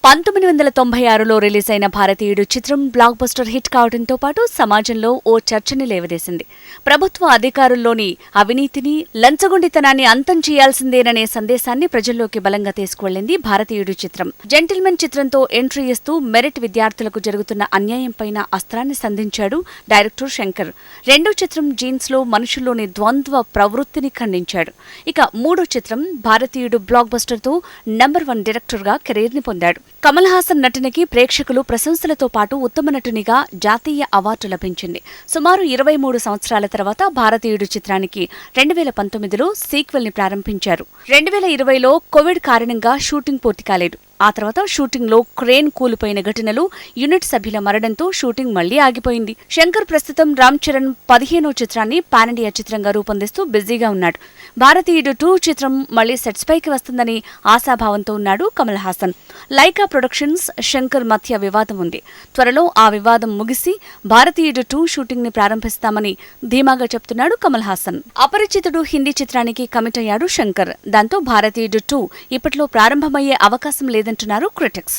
1996లో release అయిన భారతీయుడు చిత్రం బ్లాక్ బస్టర్ హిట్ కావడంతో పాటు సమాజంలో ఓ చర్చని లేవదీసింది. ప్రభుత్వ అధికారుల్లోని అవినీతిని, లంచగొండితనాన్ని అంతం చేయాల్సిందేననే సందేశాన్ని ప్రజల్లోకి బలంగా తీసుకువెళ్లింది భారతీయుడు చిత్రం. జెంటిల్మెన్ చిత్రంతో ఎంట్రీ ఇస్తూ మెరిట్ విద్యార్థులకు జరుగుతున్న అన్యాయంపైన అస్త్రాన్ని సంధించాడు డైరెక్టర్ శంకర్. రెండో చిత్రం జీన్స్లో మనుషుల్లోని ద్వంద్వ ప్రవృత్తిని ఖండించాడు. ఇక మూడో చిత్రం భారతీయుడు బ్లాక్ బస్టర్తో నంబర్ 1 డైరెక్టర్గా కెరీర్ని పొందాడు. కమల్ హాసన్ నటనకి ప్రేక్షకులు ప్రశంసలతో పాటు ఉత్తమ నటునిగా జాతీయ అవార్డు లభించింది. సుమారు 23 సంవత్సరాల తర్వాత భారతీయుడు చిత్రానికి 2019లో సీక్వెల్ ని ప్రారంభించారు. 2020లో కోవిడ్ కారణంగా షూటింగ్ పూర్తి కాలేదు. ఆ తర్వాత షూటింగ్లో క్రేన్ కూలిపోయిన ఘటనలు, యూనిట్ సభ్యుల మరణంతో షూటింగ్ మళ్లీ ఆగిపోయింది. శంకర్ ప్రస్తుతం రామ్ చరణ్ 15వ చిత్రాన్ని పాన్ ఇండియా చిత్రంగా రూపొందిస్తూ బిజీగా ఉన్నాడు. భారతీయుడు 2 చిత్రం మళ్లీ సెట్స్ పైకి వస్తుందని ఆశాభావంతో ఉన్నాడు కమల్ హాసన్. లైకా ప్రొడక్షన్స్, శంకర్ మధ్య వివాదం ఉంది. త్వరలో ఆ వివాదం ముగిసి భారతీయుడు 2 షూటింగ్ ని ప్రారంభిస్తామని ధీమాగా చెప్తున్నాడు కమల్ హాసన్. అపరిచితుడు హిందీ చిత్రానికి కమిట్ అయ్యాడు శంకర్. దాంతో భారతీయుడు 2 ఇప్పట్లో ప్రారంభమయ్యే అవకాశం లేదంటున్నారు క్రిటిక్స్.